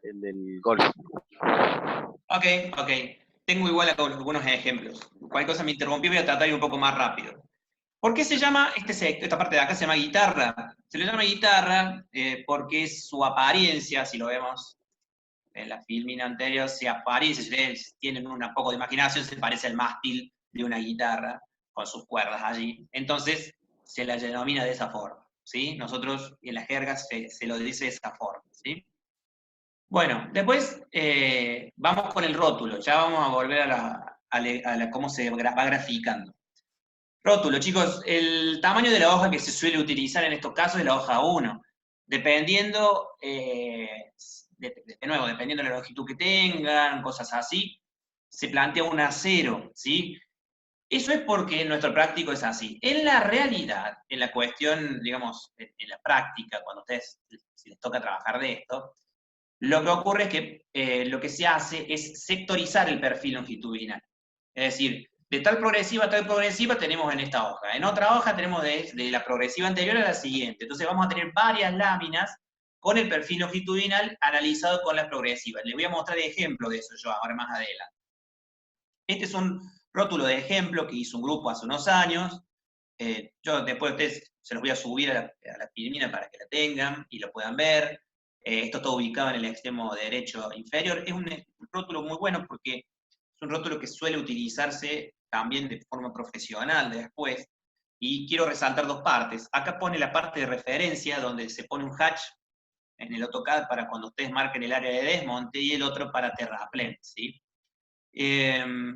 el del golf. Ok. Tengo igual acá algunos ejemplos. Cualquier cosa me interrumpí, voy a tratar de ir un poco más rápido. ¿Por qué se llama, esta parte de acá se llama guitarra? Se le llama guitarra porque es su apariencia, si lo vemos en la filmina anterior, se aparece, si ustedes tienen un poco de imaginación, se parece al mástil de una guitarra, con sus cuerdas allí. Entonces, se la denomina de esa forma, ¿sí? Nosotros en las jergas se lo dice de esa forma, ¿sí? Bueno, después vamos con el rótulo, ya vamos a volver a cómo se va graficando. Rótulo, chicos, el tamaño de la hoja que se suele utilizar en estos casos es la hoja 1, dependiendo, de nuevo, dependiendo de la longitud que tengan, cosas así, se plantea un acero, ¿sí? Eso es porque nuestro práctico es así. En la realidad, en la cuestión, digamos, en la práctica, cuando ustedes, si les toca trabajar de esto, lo que ocurre es que lo que se hace es sectorizar el perfil longitudinal. Es decir, de tal progresiva a tal progresiva tenemos en esta hoja. En otra hoja tenemos de la progresiva anterior a la siguiente. Entonces vamos a tener varias láminas con el perfil longitudinal analizado con las progresivas. Les voy a mostrar ejemplos de eso yo ahora más adelante. Este es un rótulo de ejemplo que hizo un grupo hace unos años. Yo después de ustedes se los voy a subir a la filmina para que la tengan y lo puedan ver. Esto está ubicado en el extremo derecho inferior. Es un rótulo muy bueno porque es un rótulo que suele utilizarse también de forma profesional después. Y quiero resaltar dos partes. Acá pone la parte de referencia donde se pone un hatch en el AutoCAD para cuando ustedes marquen el área de desmonte y el otro para terraplén, ¿sí?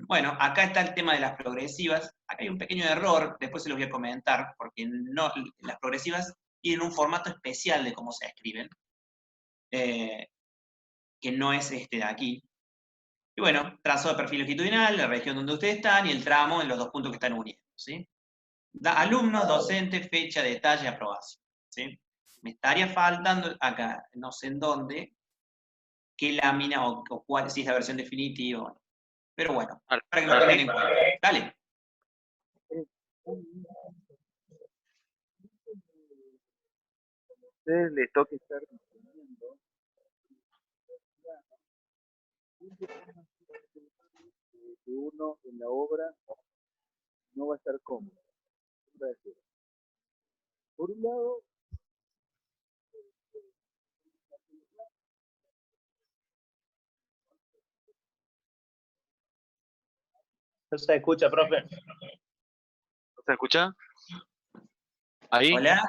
Bueno, acá está el tema de las progresivas. Acá hay un pequeño error, después se los voy a comentar, porque no, las progresivas tienen un formato especial de cómo se escriben, que no es este de aquí. Y bueno, trazo de perfil longitudinal, la región donde ustedes están y el tramo en los dos puntos que están unidos, ¿sí? Alumnos, docente, fecha, detalle, aprobación, ¿sí? Me estaría faltando acá, no sé en dónde, qué lámina o cuál, si es la versión definitiva o no. Pero bueno, para que lo tengan en cuenta. Dale. Ustedes les toca estar diseñando que uno en la obra no va a estar cómodo. Por un lado, No se escucha, profe. ¿Se escucha? ¿Ahí? Hola.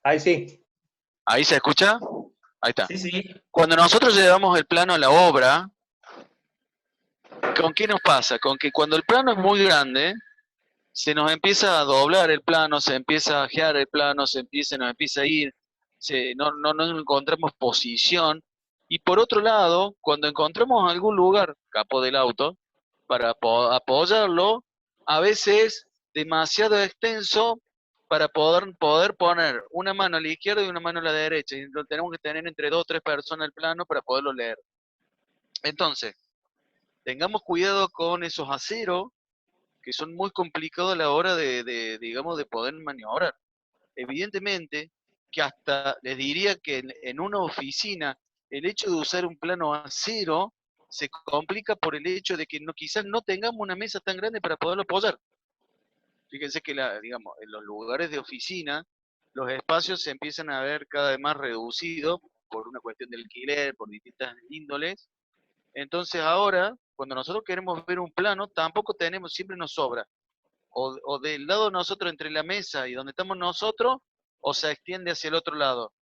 Ahí sí. ¿Ahí se escucha? Ahí está. Sí. Cuando nosotros llevamos el plano a la obra, ¿con qué nos pasa? Con que cuando el plano es muy grande, se nos empieza a doblar el plano, se empieza a ajear el plano, nos empieza a ir, no encontramos posición. Y por otro lado, cuando encontramos algún lugar, capó del auto, para apoyarlo, a veces demasiado extenso para poder poner una mano a la izquierda y una mano a la derecha. Y lo tenemos que tener entre 2 o 3 personas el plano para poderlo leer. Entonces, tengamos cuidado con esos aceros que son muy complicados a la hora digamos, de poder maniobrar. Evidentemente que hasta les diría que en una oficina el hecho de usar un plano acero se complica por el hecho de que quizás no tengamos una mesa tan grande para poderlo apoyar. Fíjense que digamos, en los lugares de oficina los espacios se empiezan a ver cada vez más reducidos por una cuestión de alquiler, por distintas índoles. Entonces ahora, cuando nosotros queremos ver un plano, tampoco tenemos, siempre nos sobra. O del lado de nosotros, entre la mesa y donde estamos nosotros, o se extiende hacia el otro lado.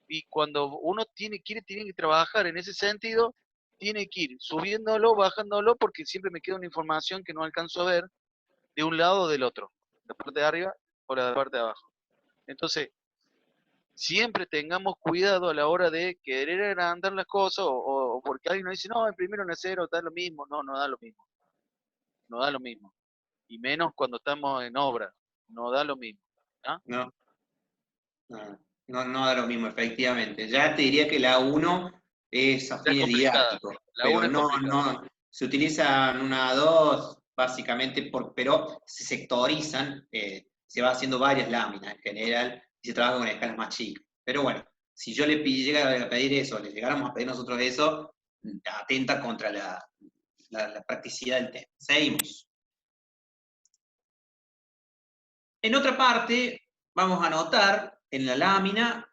Y cuando uno tiene que trabajar en ese sentido, tiene que ir subiéndolo, bajándolo, porque siempre me queda una información que no alcanzo a ver de un lado o del otro, la parte de arriba o la parte de abajo. Entonces, siempre tengamos cuidado a la hora de querer agrandar las cosas, o porque alguien nos dice, no, el primero en acero da lo mismo. No, no da lo mismo. No da lo mismo. Y menos cuando estamos en obra. No da lo mismo. ¿Ah? No da lo mismo, efectivamente. Ya te diría que la 1 es a fines didácticos, pero no, se utilizan una 2 básicamente, pero se sectorizan, se va haciendo varias láminas en general y se trabaja con escalas más chicas. Pero bueno, Si yo le llegara a pedir eso, le llegáramos a pedir nosotros eso, atenta contra la practicidad del tema. Seguimos. En otra parte, vamos a anotar en la lámina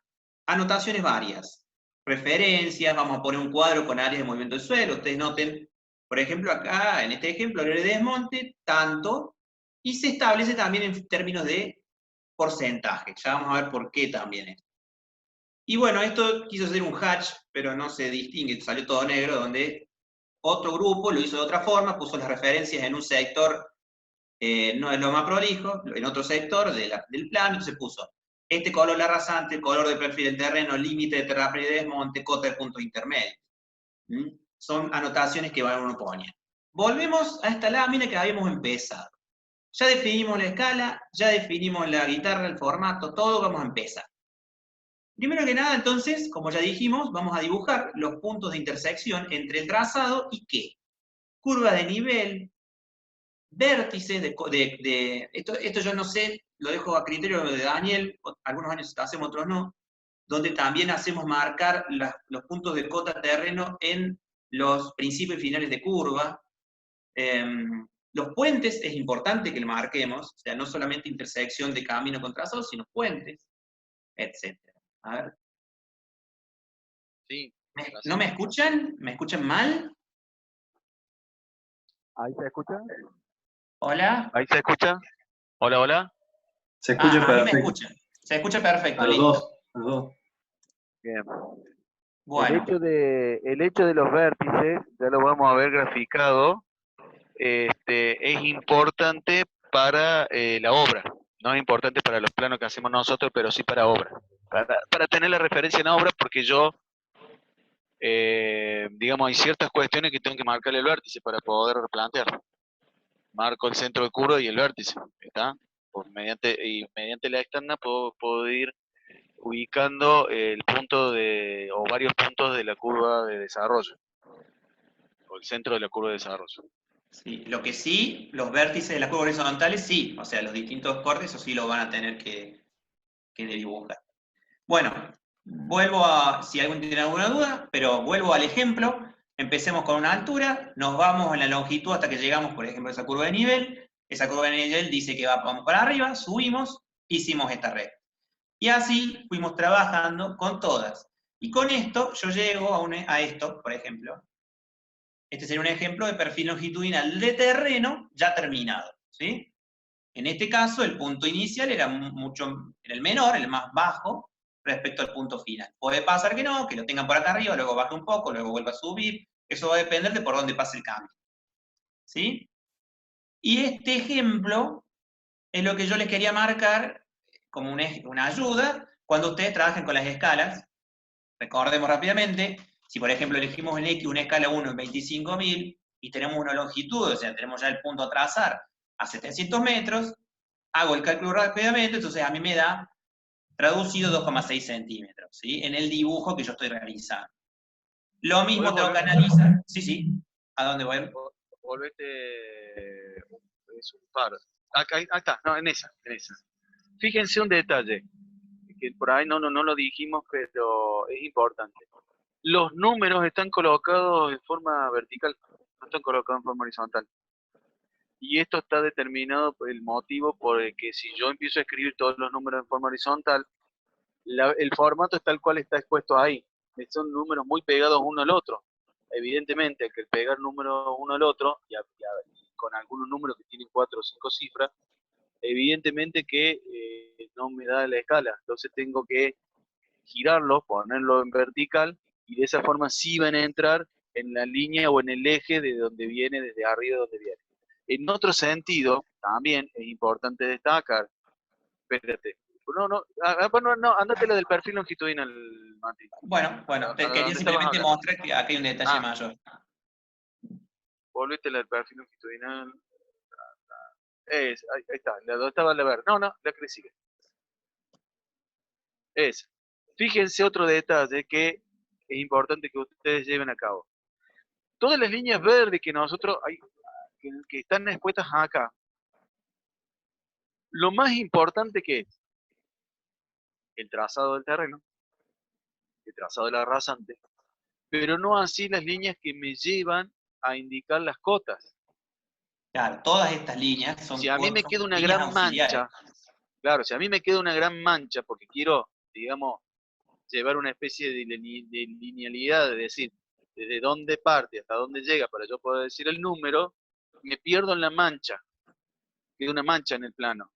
anotaciones varias. Referencias, vamos a poner un cuadro con áreas de movimiento del suelo. Ustedes noten, por ejemplo, acá, en este ejemplo, el desmonte, tanto, y se establece también en términos de porcentaje. Ya vamos a ver por qué también es. Y bueno, esto quiso ser un hatch, pero no se distingue, salió todo negro, donde otro grupo lo hizo de otra forma, puso las referencias en un sector, no es lo más prolijo, en otro sector del plano, entonces puso este color la rasante, color de perfil del terreno, límite de terraplén y desmonte, cota de puntos intermedios. Son anotaciones que uno pone. Volvemos a esta lámina que habíamos empezado. Ya definimos la escala, ya definimos la guitarra, el formato, todo, vamos a empezar. Primero que nada, entonces, como ya dijimos, vamos a dibujar los puntos de intersección entre el trazado y ¿qué? Curva de nivel, vértices esto yo no sé, lo dejo a criterio de Daniel, algunos años hacemos, otros no, donde también hacemos marcar los puntos de cota terreno en los principios y finales de curva. Los puentes es importante que lo marquemos, o sea, no solamente intersección de camino con trazado, sino puentes, etc. A ver. Sí. ¿No me escuchan? ¿Me escuchan mal? ¿Ahí se escucha? ¿Hola? ¿Ahí se escucha? Hola, hola. Se escucha A mí me perfecto. escuchan. Se escucha perfecto, A los listo. dos. A los dos. Bien. Bueno, El hecho de los vértices, ya lo vamos a ver graficado, es importante para la obra. No es importante para los planos que hacemos nosotros, pero sí para obra. Para tener la referencia en obra, porque yo, digamos, hay ciertas cuestiones que tengo que marcarle el vértice para poder replantear. Marco el centro de curva y el vértice, ¿está? Mediante la externa puedo ir ubicando el punto o varios puntos de la curva de desarrollo, o el centro de la curva de desarrollo. sí, lo que sí, los vértices de las curvas horizontales, sí, o sea, los distintos cortes, eso sí lo van a tener que dibujar. Bueno, si alguien tiene alguna duda, pero vuelvo al ejemplo, empecemos con una altura, nos vamos en la longitud hasta que llegamos, por ejemplo, a esa curva de nivel, esa curva de nivel dice que vamos para arriba, subimos, hicimos esta red. Y así fuimos trabajando con todas. Y con esto yo llego a esto, por ejemplo. Este sería un ejemplo de perfil longitudinal de terreno ya terminado, ¿sí? En este caso, el punto inicial era el menor, el más bajo, respecto al punto final. Puede pasar que no, que lo tengan por acá arriba, luego baje un poco, luego vuelva a subir. Eso va a depender de por dónde pase el cambio. ¿Sí? Y este ejemplo es lo que yo les quería marcar como una ayuda cuando ustedes trabajen con las escalas. Recordemos rápidamente, si por ejemplo elegimos en X una escala 1 en 25.000 y tenemos una longitud, o sea, tenemos ya el punto a trazar a 700 metros, hago el cálculo rápidamente, entonces a mí me da traducido 2,6 centímetros, ¿sí? En el dibujo que yo estoy realizando. Lo mismo tengo que analizar. Sí, sí. ¿A dónde voy? Volvete, es un par. Acá, ahí está, no, en esa. Fíjense un detalle, que por ahí no lo dijimos, pero es importante. Los números están colocados en forma vertical, no están colocados en forma horizontal. Y esto está determinado por el motivo por el que si yo empiezo a escribir todos los números en forma horizontal, el formato es tal cual está expuesto ahí. Son números muy pegados uno al otro. Evidentemente, que el pegar números uno al otro, y con algunos números que tienen 4 o 5 cifras, evidentemente que no me da la escala. Entonces tengo que girarlo, ponerlo en vertical, y de esa forma sí van a entrar en la línea o en el eje de donde viene, desde arriba de donde viene. En otro sentido, también es importante destacar, espérate, no, andate la del perfil longitudinal, Mati. Bueno, quería simplemente mostrar que acá hay un detalle mayor. Volvete la del perfil longitudinal. Ahí está, la donde estaba la verde. No, la que le sigue. Fíjense otro detalle que es importante que ustedes lleven a cabo. Todas las líneas verdes que nosotros que están expuestas acá, lo más importante que es el trazado del terreno, el trazado de la rasante, pero no así las líneas que me llevan a indicar las cotas. Claro, todas estas líneas son, Si a mí me son queda una líneas gran auxiliares. mancha, claro, si a mí me queda una gran mancha porque quiero, digamos, llevar una especie de linealidad, de decir, desde dónde parte hasta dónde llega para yo poder decir el número, me pierdo en la mancha, queda una mancha en el plano.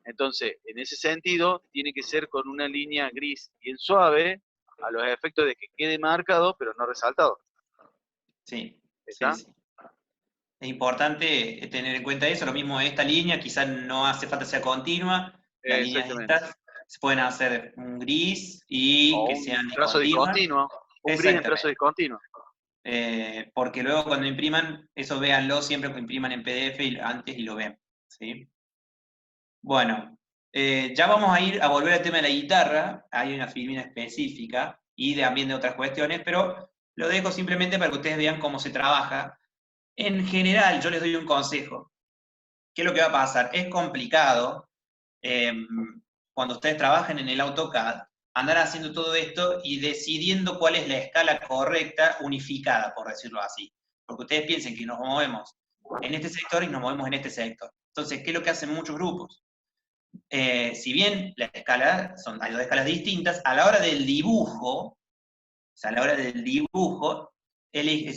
Entonces, en ese sentido, tiene que ser con una línea gris bien suave, a los efectos de que quede marcado, pero no resaltado. Sí, ¿Está? sí, sí. Es importante tener en cuenta eso. Lo mismo esta línea, quizás no hace falta sea continua. Las líneas Exactamente. estas se pueden hacer un gris y O que un sean trazo discontinuas. discontinuo, un gris en trazo Exactamente. discontinuo. Porque luego cuando impriman, eso véanlo siempre que impriman en PDF antes y lo ven. ¿Sí? Bueno, ya vamos a ir a volver al tema de la guitarra. Hay una filmina específica y también de otras cuestiones, pero lo dejo simplemente para que ustedes vean cómo se trabaja. En general, yo les doy un consejo. ¿Qué es lo que va a pasar? Es complicado cuando ustedes trabajan en el AutoCAD, andar haciendo todo esto y decidiendo cuál es la escala correcta, unificada, por decirlo así. Porque ustedes piensen que nos movemos en este sector y nos movemos en este sector. Entonces, ¿qué es lo que hacen muchos grupos? Si bien la escala, hay dos escalas distintas, a la hora del dibujo, o sea, a la hora del dibujo,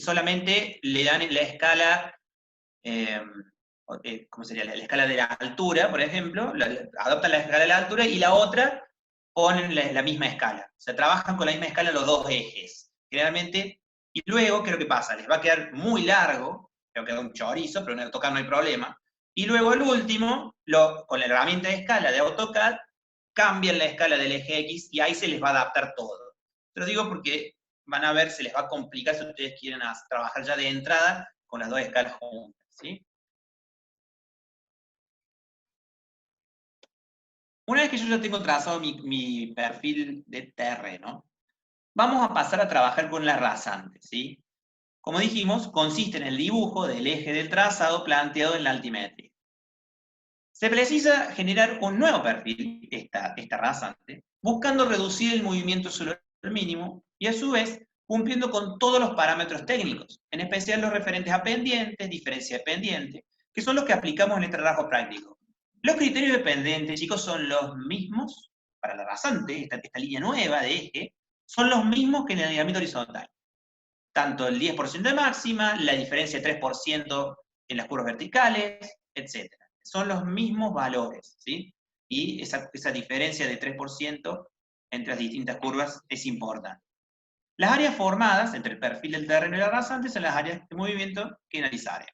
solamente le dan la escala ¿cómo sería? La escala de la altura, por ejemplo, adoptan la escala de la altura y la otra ponen la misma escala. O sea, trabajan con la misma escala los dos ejes, generalmente. Y luego, ¿qué es lo que pasa? Les va a quedar muy largo, creo que queda un chorizo, pero en AutoCAD no hay problema. Y luego el último, con la herramienta de escala de AutoCAD, cambian la escala del eje X y ahí se les va a adaptar todo. Te lo digo porque van a ver, se les va a complicar si ustedes quieren trabajar ya de entrada con las dos escalas juntas, ¿sí? Una vez que yo ya tengo trazado mi perfil de terreno, vamos a pasar a trabajar con la rasante, ¿sí? Como dijimos, consiste en el dibujo del eje del trazado planteado en la altimetría. Se precisa generar un nuevo perfil, esta rasante, buscando reducir el movimiento solar al mínimo y a su vez cumpliendo con todos los parámetros técnicos, en especial los referentes a pendientes, diferencia de pendiente, que son los que aplicamos en el trabajo práctico. Los criterios de pendiente, chicos, son los mismos para la rasante, esta línea nueva de eje, son los mismos que en el alineamiento horizontal. Tanto el 10% de máxima, la diferencia de 3% en las curvas verticales, etc. Son los mismos valores, ¿sí? Y esa diferencia de 3% entre las distintas curvas es importante. Las áreas formadas entre el perfil del terreno y la rasante son las áreas de movimiento que analizaremos.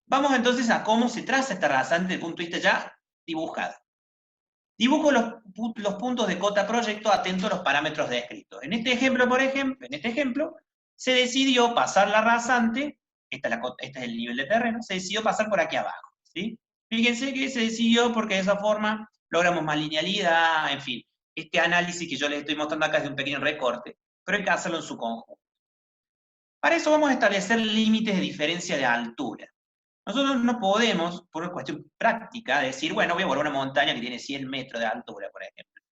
Vamos entonces a cómo se traza esta rasante desde el punto de vista ya dibujado. Dibujo los puntos de cota proyecto atento a los parámetros descritos. En este ejemplo, se decidió pasar la rasante, este es el nivel de terreno, se decidió pasar por aquí abajo, ¿sí? Fíjense que se decidió porque de esa forma logramos más linealidad, en fin. Este análisis que yo les estoy mostrando acá es de un pequeño recorte, pero hay que hacerlo en su conjunto. Para eso vamos a establecer límites de diferencia de altura. Nosotros no podemos, por una cuestión práctica, decir, bueno, voy a volar una montaña que tiene 100 metros de altura, por ejemplo.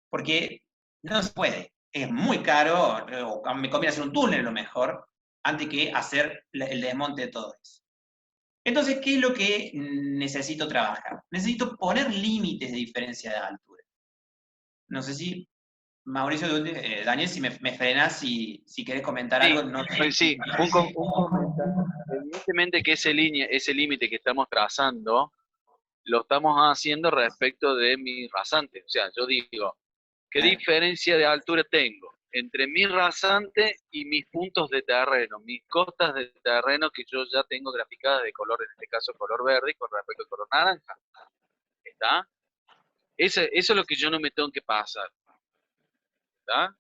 Porque no se puede. Es muy caro, o me conviene hacer un túnel a lo mejor, antes que hacer el desmonte de todo eso. Entonces, ¿qué es lo que necesito trabajar? Necesito poner límites de diferencia de altura. No sé si, Mauricio, Daniel, si me frenás, si querés comentar algo. No, Sí, un comentario. Evidentemente que ese límite que estamos trazando, lo estamos haciendo respecto de mi rasante. O sea, yo digo, ¿qué Claro. diferencia de altura tengo entre mi rasante y mis puntos de terreno, mis costas de terreno que yo ya tengo graficadas de color, en este caso color verde, con respecto al color naranja? ¿Está? Eso es lo que yo no me tengo que pasar. ¿Está?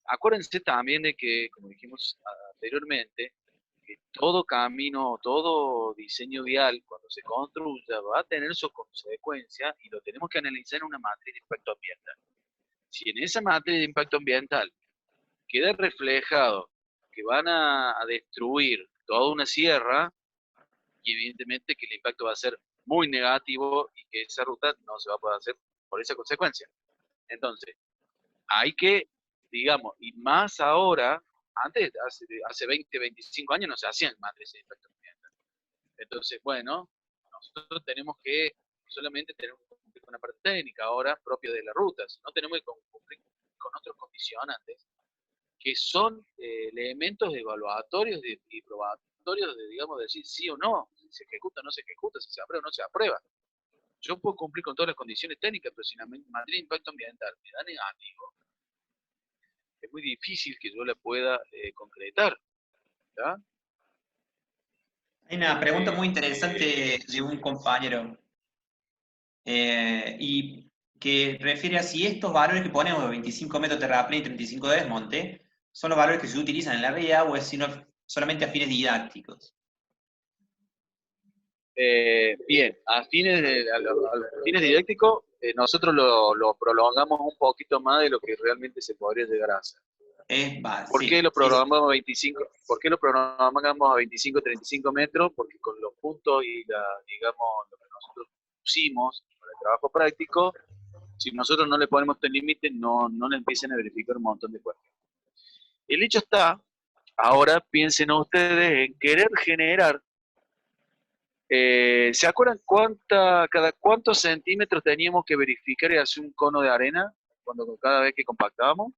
Acuérdense también de que, como dijimos anteriormente, que todo camino, todo diseño vial, cuando se construya, va a tener su consecuencia y lo tenemos que analizar en una matriz de impacto ambiental. Si en esa matriz de impacto ambiental queda reflejado que van a destruir toda una sierra, y evidentemente que el impacto va a ser muy negativo y que esa ruta no se va a poder hacer por esa consecuencia. Entonces, hay que, digamos, y más ahora, antes, hace 20, 25 años no se hacían matrices de impacto ambiental. Entonces, bueno, nosotros tenemos que solamente tenemos que cumplir con la parte técnica ahora propia de la ruta, sino tenemos que cumplir con otros condicionantes que son elementos evaluatorios y probatorios de, digamos, decir sí o no, si se ejecuta o no se ejecuta, si se aprueba o no se aprueba. Yo puedo cumplir con todas las condiciones técnicas, pero si la materia de impacto ambiental me da negativo, es muy difícil que yo la pueda concretar. ¿Ya? Hay una pregunta muy interesante de un compañero y que refiere a si estos valores que ponemos de 25 metros de terraplén y 35 de desmonte son los valores que se utilizan en la RIA o es sino solamente a fines didácticos. Bien, a los fines didácticos, nosotros lo prolongamos un poquito más de lo que realmente se podría llegar a hacer. ¿Por qué lo programamos a 25? ¿Por qué lo programamos a 25, 35 metros? Porque con los puntos y digamos, lo que nosotros pusimos para el trabajo práctico, si nosotros no le ponemos este límite, no le empiezan a verificar un montón de cuestiones. El hecho está, ahora piensen ustedes en querer generar, ¿se acuerdan cada cuántos centímetros teníamos que verificar y hacer un cono de arena cada vez que compactábamos?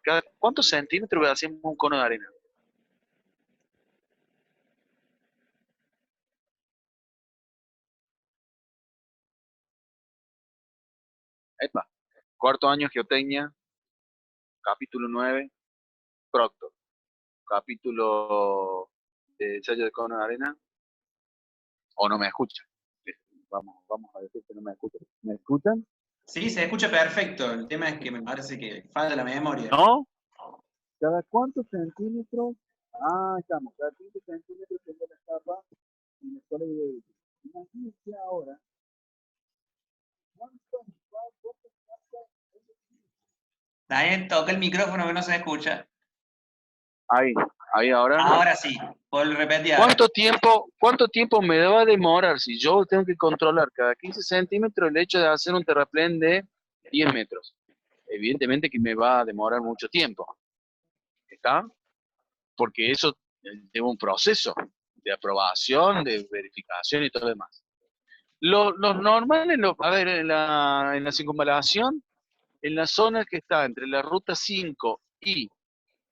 ¿Cada cuántos centímetros hacemos un cono de arena? Epa, cuarto año geotecnia, capítulo 9, Proctor, capítulo de ensayo de cono de arena, o no me escuchan. Vamos a decir que no me escuchan. ¿Me escuchan? Sí, se escucha perfecto. El tema es que me parece que falta la memoria. ¿No? ¿Cada cuántos centímetros? Ah, estamos. Cada 15 centímetros tengo la capa en la cual voy a imagínense ahora. Daniel, toca el micrófono que no se escucha. Ahí ahora. Ahora sí, por repetir. ¿Cuánto tiempo me va a demorar si yo tengo que controlar cada 15 centímetros el hecho de hacer un terraplén de 10 metros? Evidentemente que me va a demorar mucho tiempo. ¿Está? Porque eso lleva un proceso de aprobación, de verificación y todo lo demás. Los normales, a ver, en la circunvalación, en la zona que está entre la ruta 5 y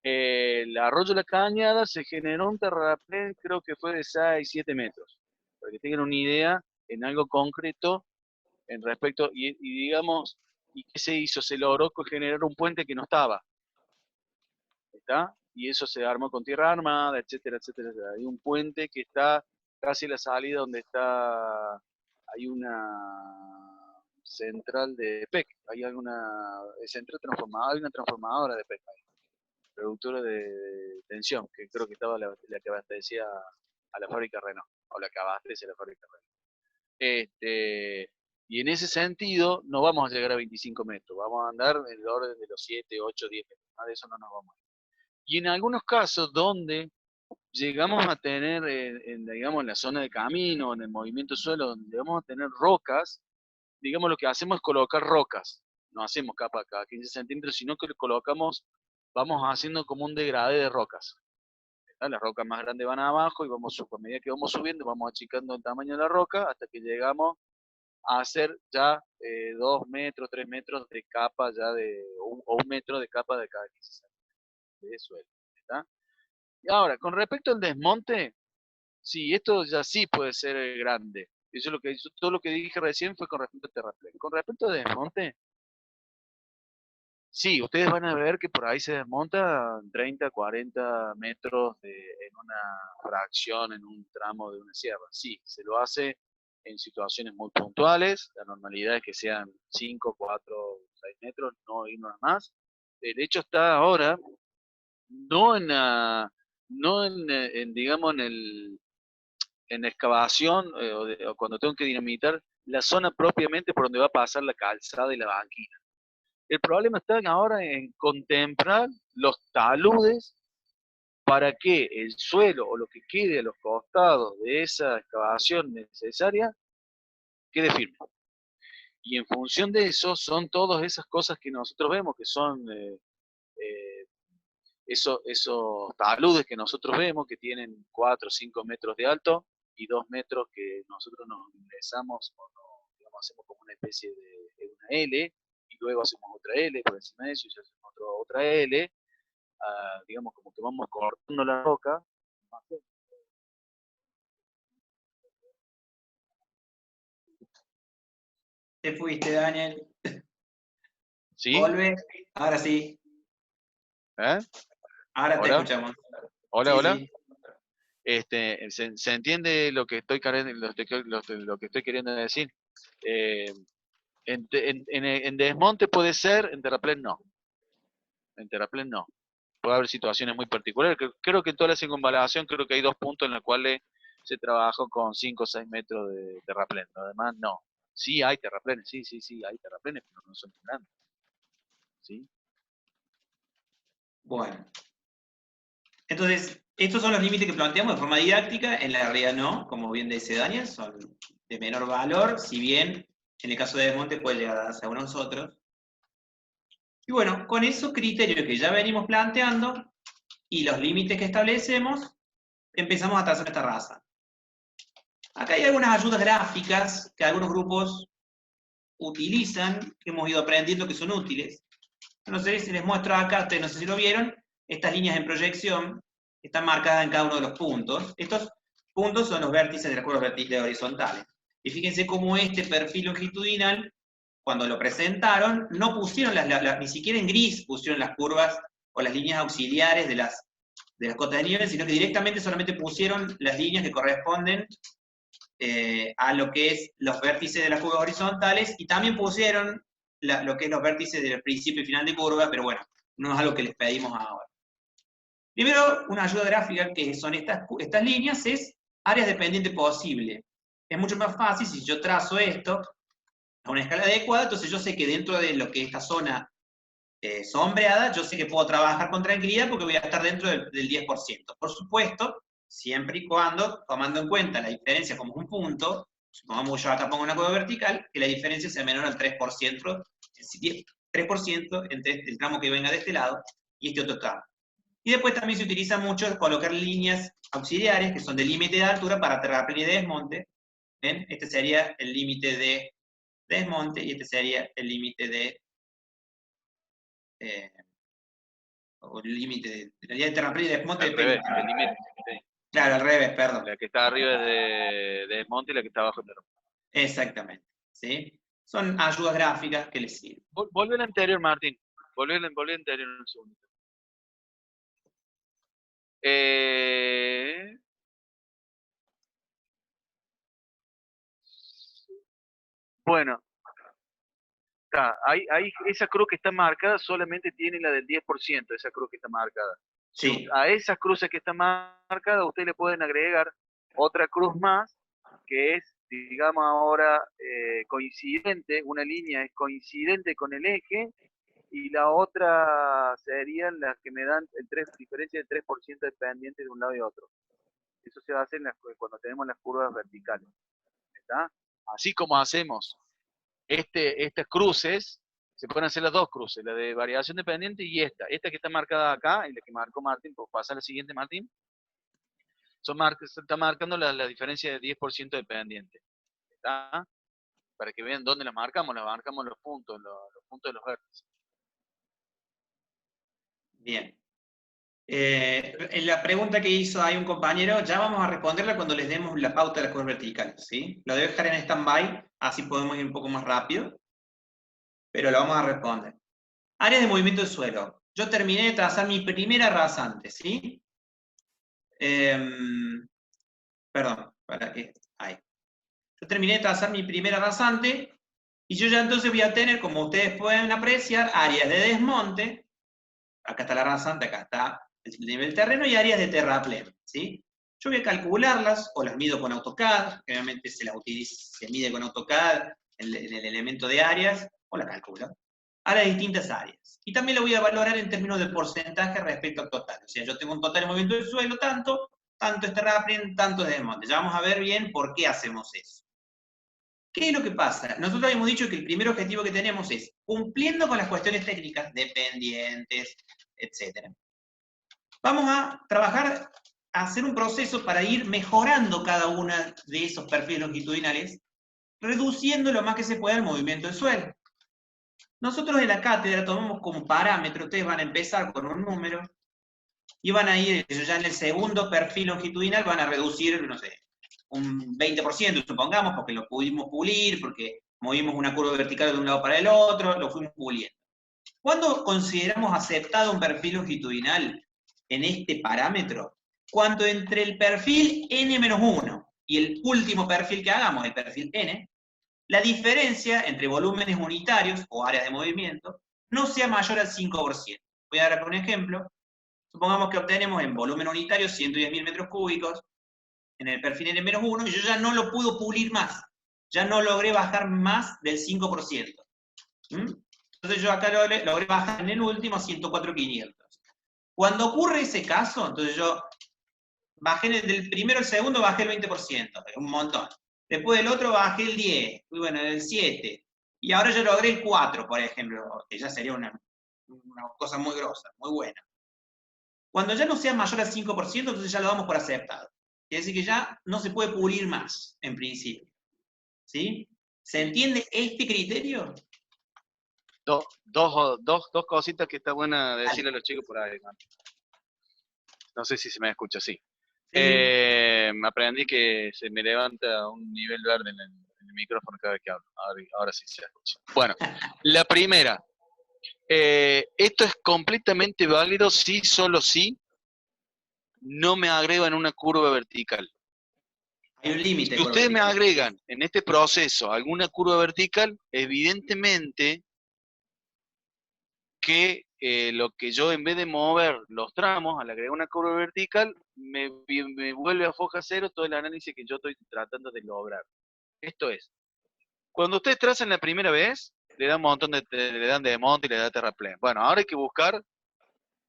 el arroyo de la Cañada, se generó un terraplén, creo que fue de 6, 7 metros. Para que tengan una idea en algo concreto en respecto, y digamos, ¿y qué se hizo? Se logró generar un puente que no estaba. ¿Está? Y eso se armó con tierra armada, etcétera, etcétera, etcétera. Hay un puente que está casi a la salida donde hay una central de PEC, hay una transformadora de PEC, productora de tensión, que creo que estaba la que abastecía a la fábrica Renault, o la que abastece a la fábrica Renault. Y en ese sentido no vamos a llegar a 25 metros, vamos a andar en el orden de los 7, 8, 10 metros, más de eso no nos vamos a ir. Y en algunos casos donde llegamos a tener, digamos, en la zona de camino, en el movimiento suelo, donde vamos a tener rocas, digamos, lo que hacemos es colocar rocas. No hacemos capa cada 15 centímetros, sino que colocamos, vamos haciendo como un degradé de rocas. Las rocas más grandes van abajo y a medida que vamos subiendo, vamos achicando el tamaño de la roca hasta que llegamos a hacer ya 2 metros, 3 metros de capa ya o 1 metro de capa de cada 15 centímetros de suelo. ¿Está? Y ahora, con respecto al desmonte, sí, esto ya sí puede ser grande. Eso es lo que todo lo que dije recién fue con respecto al terraplén. Con respecto al desmonte, sí, ustedes van a ver que por ahí se desmonta 30, 40 metros en una fracción, en un tramo de una sierra. Sí, se lo hace en situaciones muy puntuales. La normalidad es que sean 5, 4, 6 metros, no irnos más. El hecho está ahora, no digamos, en excavación o cuando tengo que dinamitar la zona propiamente por donde va a pasar la calzada y la banquina. El problema está ahora en contemplar los taludes para que el suelo o lo que quede a los costados de esa excavación necesaria quede firme. Y en función de eso, son todas esas cosas que nosotros vemos, que son esos taludes que nosotros vemos, que tienen 4 o 5 metros de alto y 2 metros que nosotros nos ingresamos o digamos, hacemos como una especie de una L, y luego hacemos otra L por encima de eso, y hacemos otra L, digamos como que vamos cortando la roca. Te fuiste, Daniel. ¿Sí? Volve. Ahora sí. ¿Eh? Ahora te ¿Hola? escuchamos. Hola, Sí, hola. sí. ¿Se entiende lo que estoy queriendo decir? En desmonte puede ser, en terraplén no. En terraplén no. Puede haber situaciones muy particulares. Creo que en toda la circunvalación creo que hay 2 puntos en los cuales se trabajó con 5 o 6 metros de terraplén. Lo demás no. Sí hay terraplenes, sí, hay terraplenes, pero no son tan grandes. ¿Sí? Bueno. Entonces, estos son los límites que planteamos de forma didáctica, en la realidad no, como bien dice Daniel, son de menor valor, si bien en el caso de desmonte puede llegar a darse a nosotros. Y bueno, con esos criterios que ya venimos planteando y los límites que establecemos, empezamos a trazar esta raza. Acá hay algunas ayudas gráficas que algunos grupos utilizan, que hemos ido aprendiendo que son útiles. No sé si les muestro acá, ustedes no sé si lo vieron, estas líneas en proyección están marcadas en cada uno de los puntos. Estos puntos son los vértices de las curvas horizontales. Y fíjense cómo este perfil longitudinal, cuando lo presentaron, no pusieron ni siquiera en gris pusieron las curvas o las líneas auxiliares de las cotas de nivel, sino que directamente solamente pusieron las líneas que corresponden a lo que es los vértices de las curvas horizontales, y también pusieron lo que es los vértices del principio y final de curva, pero bueno, no es algo que les pedimos ahora. Primero, una ayuda gráfica que son estas líneas es áreas dependientes posible. Es mucho más fácil si yo trazo esto a una escala adecuada, entonces yo sé que dentro de lo que esta zona sombreada, yo sé que puedo trabajar con tranquilidad porque voy a estar dentro del 10%. Por supuesto, siempre y cuando, tomando en cuenta la diferencia como un punto, supongamos que yo acá pongo una curva vertical, que la diferencia sea menor al 3%, 3% entre el tramo que venga de este lado y este otro tramo. Y después también se utiliza mucho colocar líneas auxiliares, que son de límite de altura para terraplén y desmonte. ¿Ven? Este sería el límite de desmonte y este sería el límite de o el límite de la línea de terraplén y desmonte. Al revés, el límite. Sí. Claro, al revés, perdón. La que está arriba es de desmonte y la que está abajo es de terraplén. Exactamente. ¿Sí? Son ayudas gráficas que les sirven. Volvé al anterior, Martín. Volvé al anterior en un segundo. Bueno, ahí esa cruz que está marcada solamente tiene la del 10%, esa cruz que está marcada. Sí. A esas cruces que están marcadas, ustedes le pueden agregar otra cruz más, que es, digamos ahora, coincidente, una línea es coincidente con el eje, y la otra serían las que me dan diferencia del 3% dependiente de un lado y otro. Eso se hace cuando tenemos las curvas verticales. ¿Está? Así como hacemos estas cruces, se pueden hacer las dos cruces, la de variación dependiente y esta que está marcada acá, y la que marcó Martín, pues pasa a la siguiente, Martín, está marcando la diferencia de 10% dependiente. ¿Está? Para que vean dónde la marcamos los puntos, los puntos de los vértices. Bien. En la pregunta que hizo ahí un compañero, ya vamos a responderla cuando les demos la pauta de las curvas verticales, ¿sí? Lo debo dejar en stand-by, así podemos ir un poco más rápido, pero lo vamos a responder. Áreas de movimiento del suelo. Yo terminé de trazar mi primera rasante, ¿sí? Perdón, ¿para qué? Ahí. Yo terminé de trazar mi primera rasante, y yo ya entonces voy a tener, como ustedes pueden apreciar, áreas de desmonte. Acá está la rasante, acá está el nivel terreno, y áreas de terraplén, ¿sí? Yo voy a calcularlas, o las mido con AutoCAD, generalmente se mide con AutoCAD en el elemento de áreas, o la calculo, a las distintas áreas. Y también lo voy a valorar en términos de porcentaje respecto al total. O sea, yo tengo un total de movimiento del suelo, tanto es terraplén, tanto es desmonte. Ya vamos a ver bien por qué hacemos eso. ¿Qué es lo que pasa? Nosotros habíamos dicho que el primer objetivo que tenemos es, cumpliendo con las cuestiones técnicas, dependientes, etc. Vamos a trabajar, a hacer un proceso para ir mejorando cada uno de esos perfiles longitudinales, reduciendo lo más que se pueda el movimiento del suelo. Nosotros en la cátedra tomamos como parámetro, ustedes van a empezar con un número, y van a ir, ya en el segundo perfil longitudinal van a reducir, no sé, un 20%, supongamos, porque lo pudimos pulir, porque movimos una curva vertical de un lado para el otro, lo fuimos puliendo. ¿Cuándo consideramos aceptado un perfil longitudinal en este parámetro? Cuando entre el perfil n-1 y el último perfil que hagamos, el perfil n, la diferencia entre volúmenes unitarios o áreas de movimiento no sea mayor al 5%. Voy a dar un ejemplo. Supongamos que obtenemos en volumen unitario 110.000 metros cúbicos en el perfil n-1 y yo ya no lo puedo pulir más. Ya no logré bajar más del 5%. Entonces yo acá logré bajar en el último a 104.500. Cuando ocurre ese caso, entonces yo bajé del primero al segundo, bajé el 20%, un montón. Después del otro bajé el 10, y bueno, el 7. Y ahora yo logré el 4, por ejemplo, que ya sería una cosa muy grosa, muy buena. Cuando ya no sea mayor al 5%, entonces ya lo damos por aceptado. Quiere decir que ya no se puede pulir más, en principio. ¿Sí? ¿Se entiende este criterio? Dos cositas que está buena decirle a los chicos por ahí. No sé si se me escucha, sí. Aprendí que se me levanta un nivel verde en el micrófono cada vez que hablo. Ahora sí se escucha. Bueno, la primera. Esto es completamente válido si, solo si, no me agregan una curva vertical. Hay un límite. Si ustedes me agregan en este proceso alguna curva vertical, evidentemente que lo que yo en vez de mover los tramos, al agregar una curva vertical, me vuelve a foja cero todo el análisis que yo estoy tratando de lograr. Esto es, cuando ustedes trazan la primera vez, le dan un montón le dan de desmonte y le dan terraplén. Bueno, ahora hay que buscar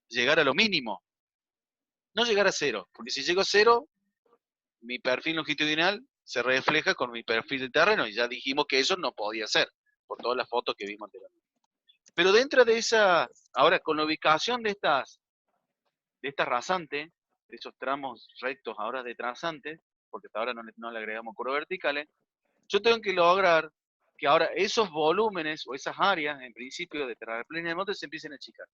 llegar a lo mínimo. No llegar a cero, porque si llego a cero, mi perfil longitudinal se refleja con mi perfil de terreno, y ya dijimos que eso no podía ser, por todas las fotos que vimos anteriormente. Pero dentro de esa, ahora con la ubicación de esta rasante, de esos tramos rectos ahora de trazantes, porque hasta ahora no le agregamos curvas verticales, yo tengo que lograr que ahora esos volúmenes o esas áreas, en principio de terraplén de monte, se empiecen a achicar.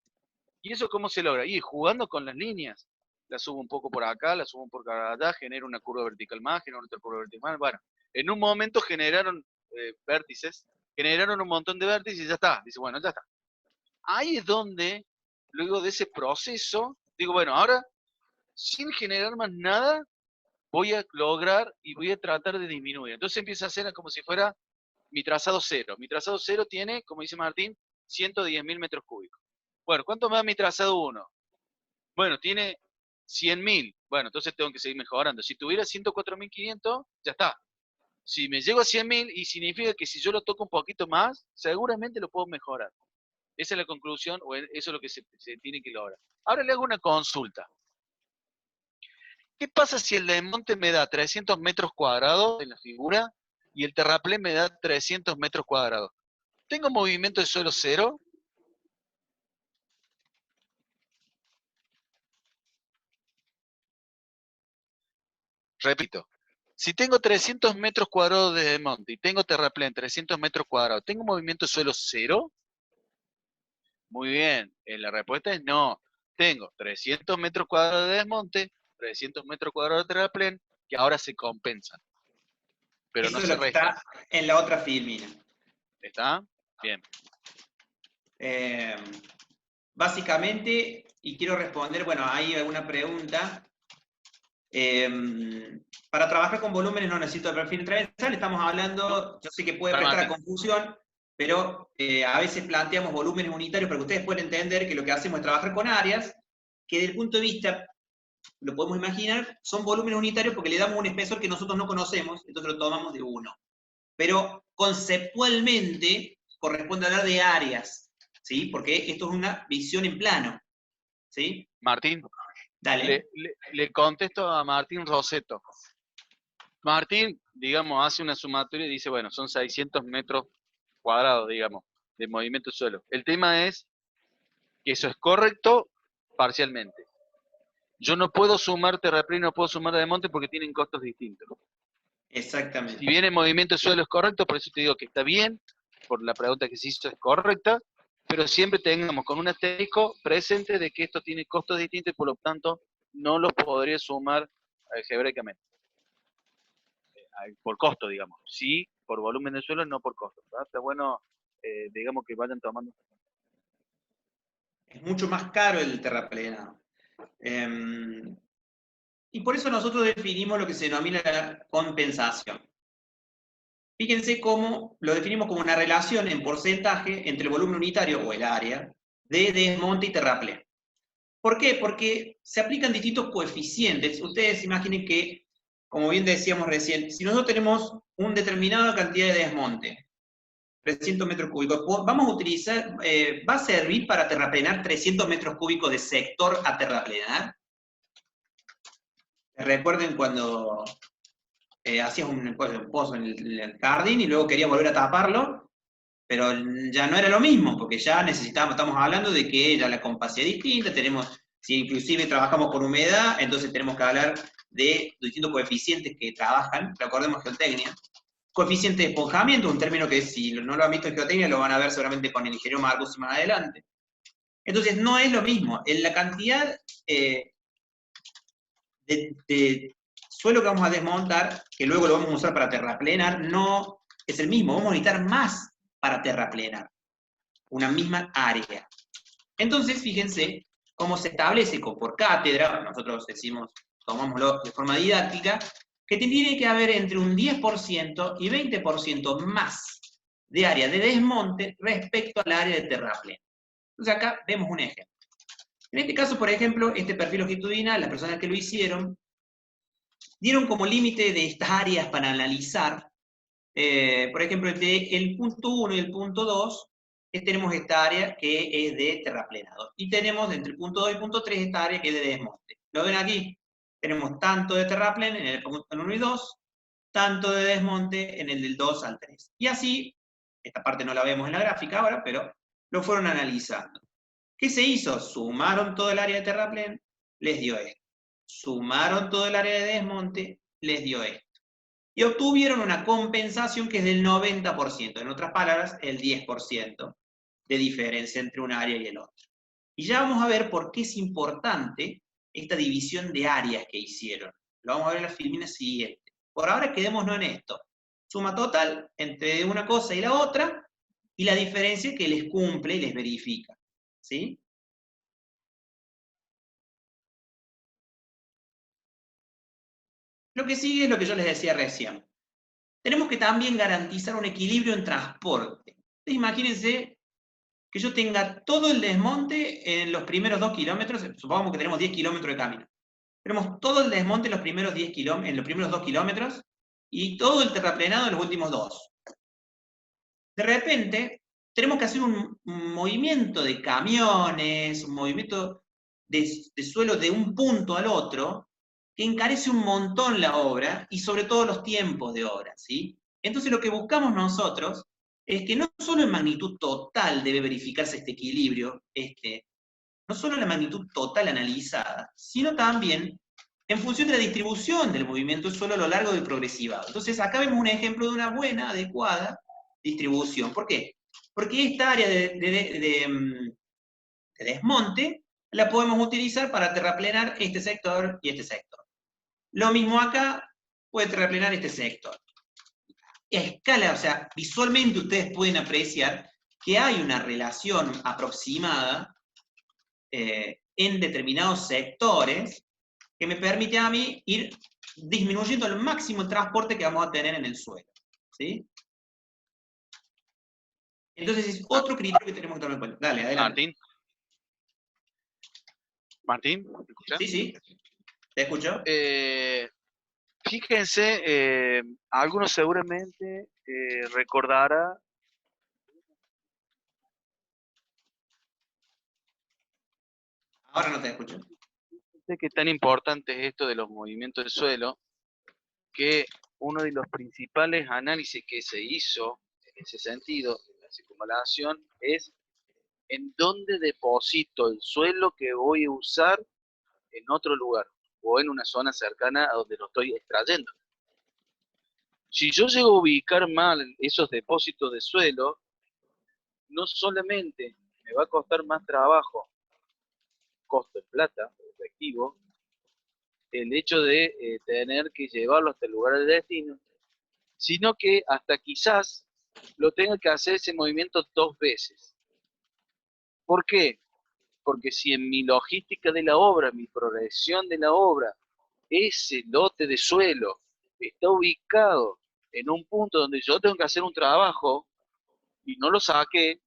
¿Y eso cómo se logra? Y jugando con las líneas. La subo un poco por acá, la subo un poco por allá, genero una curva vertical más, genero otra curva vertical más. Bueno, en un momento generaron vértices, generaron un montón de vértices y ya está. Dice, bueno, ya está. Ahí es donde, luego de ese proceso, digo, bueno, ahora, sin generar más nada, voy a lograr y voy a tratar de disminuir. Entonces empieza a ser como si fuera mi trazado cero. Mi trazado cero tiene, como dice Martín, 110.000 metros cúbicos. Bueno, ¿cuánto me da mi trazado 1? Bueno, tiene 100.000. Bueno, entonces tengo que seguir mejorando. Si tuviera 104.500, ya está. Si me llego a 100.000, y significa que si yo lo toco un poquito más, seguramente lo puedo mejorar. Esa es la conclusión, o eso es lo que se tiene que lograr. Ahora le hago una consulta. ¿Qué pasa si el desmonte me da 300 metros cuadrados en la figura y el terraplén me da 300 metros cuadrados? ¿Tengo movimiento de suelo cero? Repito, si tengo 300 metros cuadrados de desmonte y tengo terraplén 300 metros cuadrados, ¿tengo movimiento de suelo cero? Muy bien, la respuesta es no. Tengo 300 metros cuadrados de desmonte, 300 metros cuadrados de terraplén, que ahora se compensan. Pero eso no es se lo que restan. está en la otra filmina. ¿Está? Bien. Básicamente, y quiero responder, bueno, hay alguna pregunta. Para trabajar con volúmenes no necesito el perfil transversal, estamos hablando, yo sé que puede prestar a confusión, pero a veces planteamos volúmenes unitarios para que ustedes puedan entender que lo que hacemos es trabajar con áreas, que desde el punto de vista, lo podemos imaginar, son volúmenes unitarios porque le damos un espesor que nosotros no conocemos, entonces lo tomamos de 1. Pero conceptualmente corresponde hablar de áreas, ¿sí? Porque esto es una visión en plano, ¿sí? Martín, dale. Le contesto a Martín Roseto. Martín, digamos, hace una sumatoria y dice, bueno, son 600 metros cuadrados, digamos, de movimiento de suelo. El tema es que eso es correcto parcialmente. Yo no puedo sumar terraplén, no puedo sumar desmonte porque tienen costos distintos. Exactamente. Si bien el movimiento de suelo es correcto, por eso te digo que está bien, por la pregunta que se hizo es correcta, pero siempre tengamos con un asterisco presente de que esto tiene costos distintos y por lo tanto no los podría sumar algebraicamente. Por costo, digamos. Sí, por volumen de suelo, no por costo. ¿Verdad? Está bueno, digamos, que vayan tomando. Es mucho más caro el terraplenado. Y por eso nosotros definimos lo que se denomina la compensación. Fíjense cómo lo definimos como una relación en porcentaje entre el volumen unitario o el área de desmonte y terraplén. ¿Por qué? Porque se aplican distintos coeficientes. Ustedes imaginen que, como bien decíamos recién, si nosotros tenemos una determinada cantidad de desmonte, 300 metros cúbicos, vamos a utilizar, ¿va a servir para terraplenar 300 metros cúbicos de sector a terraplenar? Recuerden cuando hacías un pozo en el jardín y luego querías volver a taparlo, pero ya no era lo mismo, porque ya necesitábamos, estamos hablando de que ya la compacidad es distinta, tenemos, si inclusive trabajamos con humedad, entonces tenemos que hablar de distintos coeficientes que trabajan, recordemos geotecnia. Coeficiente de esponjamiento, un término que si no lo han visto en geotecnia lo van a ver seguramente con el ingeniero Marcus más adelante. Entonces no es lo mismo, en la cantidad de suelo que vamos a desmontar, que luego lo vamos a usar para terraplenar, no es el mismo, vamos a necesitar más para terraplenar, una misma área. Entonces, fíjense cómo se establece por cátedra, nosotros decimos, tomámoslo de forma didáctica, que tiene que haber entre un 10% y 20% más de área de desmonte respecto al área de terraplén. Entonces acá vemos un ejemplo. En este caso, por ejemplo, este perfil longitudinal, las personas que lo hicieron, dieron como límite de estas áreas para analizar, por ejemplo, entre el punto 1 y el punto 2, tenemos esta área que es de terraplenado. Y tenemos entre el punto 2 y el punto 3 esta área que es de desmonte. ¿Lo ven aquí? Tenemos tanto de terraplén en el punto 1 y 2, tanto de desmonte en el del 2 al 3. Y así, esta parte no la vemos en la gráfica ahora, pero lo fueron analizando. ¿Qué se hizo? Sumaron todo el área de terraplén, les dio esto. Sumaron todo el área de desmonte, les dio esto. Y obtuvieron una compensación que es del 90%, en otras palabras, el 10% de diferencia entre un área y el otro. Y ya vamos a ver por qué es importante esta división de áreas que hicieron. Lo vamos a ver en la filmina siguiente. Por ahora quedémonos en esto. Suma total entre una cosa y la otra, y la diferencia que les cumple y les verifica. ¿Sí? Lo que sigue es lo que yo les decía recién. Tenemos que también garantizar un equilibrio en transporte. Entonces, imagínense que yo tenga todo el desmonte en los primeros 2 kilómetros, supongamos que tenemos 10 kilómetros de camino. Tenemos todo el desmonte en los primeros 2 kilómetros y todo el terraplenado en los últimos 2. De repente, tenemos que hacer un movimiento de camiones, un movimiento de suelo de un punto al otro, que encarece un montón la obra y sobre todo los tiempos de obra, ¿sí? Entonces lo que buscamos nosotros es que no solo en magnitud total debe verificarse este equilibrio, no solo la magnitud total analizada, sino también en función de la distribución del movimiento del suelo a lo largo del progresivado. Entonces acá vemos un ejemplo de una buena, adecuada distribución. ¿Por qué? Porque esta área de desmonte la podemos utilizar para terraplenar este sector y este sector. Lo mismo acá, puede terraplenar este sector. A escala, o sea, visualmente ustedes pueden apreciar que hay una relación aproximada en determinados sectores que me permite a mí ir disminuyendo al máximo el transporte que vamos a tener en el suelo. ¿Sí? Entonces es otro criterio que tenemos que tomar en cuenta. Dale, adelante. Martín, ¿me escuchás? Sí, sí. ¿Te escucho? Fíjense, algunos seguramente recordará. Ahora no te escucho. Sé que tan importante es esto de los movimientos del suelo, que uno de los principales análisis que se hizo en ese sentido, en la circunvalación, es en dónde deposito el suelo que voy a usar en otro lugar, o en una zona cercana a donde lo estoy extrayendo. Si yo llego a ubicar mal esos depósitos de suelo, no solamente me va a costar más trabajo, costo en plata, efectivo, el hecho de tener que llevarlo hasta el lugar de destino, sino que hasta quizás lo tenga que hacer ese movimiento 2 veces. ¿Por qué? Porque si en mi logística de la obra, mi progresión de la obra, ese lote de suelo está ubicado en un punto donde yo tengo que hacer un trabajo y no lo saqué,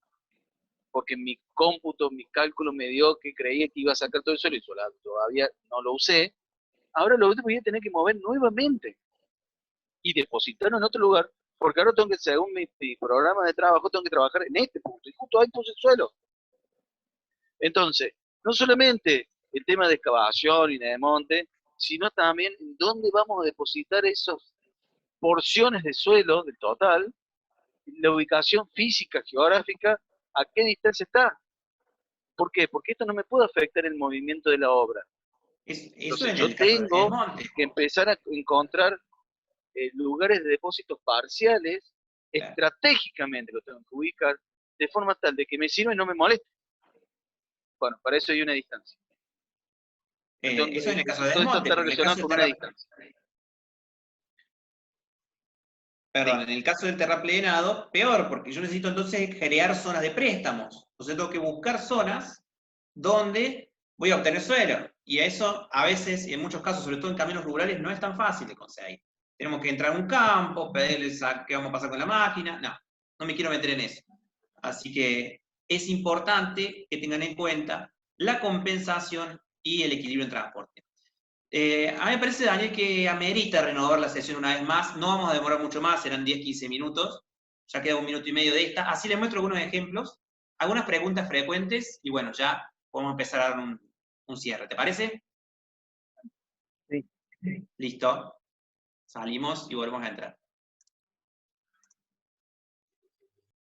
porque mi cómputo, mi cálculo me dio que creía que iba a sacar todo el suelo y todavía no lo usé, ahora lo voy a tener que mover nuevamente y depositarlo en otro lugar, porque ahora tengo que, según mi programa de trabajo, tengo que trabajar en este punto, y justo ahí puse el suelo. Entonces, no solamente el tema de excavación y de monte, sino también en dónde vamos a depositar esas porciones de suelo del total, la ubicación física, geográfica, a qué distancia está. ¿Por qué? Porque esto no me puede afectar el movimiento de la obra. Eso Entonces en yo el caso del tengo desmonte. que empezar a encontrar lugares de depósitos parciales, Claro. estratégicamente lo tengo que ubicar, de forma tal de que me sirva y no me moleste. Bueno, para eso hay una distancia. Eso en el caso de Todo esto desmonte, está pero en el relacionado caso con del una distancia. Perdón, en el caso del terraplenado, peor, porque yo necesito entonces crear zonas de préstamos. Entonces tengo que buscar zonas donde voy a obtener suelo. Y eso a veces, y en muchos casos, sobre todo en caminos rurales, no es tan fácil de conseguir. Tenemos que entrar a un campo, pedirles qué vamos a pasar con la máquina. No, no me quiero meter en eso. Así que es importante que tengan en cuenta la compensación y el equilibrio en transporte. A mí me parece, Daniel, que amerita renovar la sesión una vez más. No vamos a demorar mucho más, serán 10-15 minutos. Ya queda 1 minuto y medio de esta. Así les muestro algunos ejemplos, algunas preguntas frecuentes y bueno, ya podemos empezar a dar un cierre. ¿Te parece? Sí. Listo. Salimos y volvemos a entrar.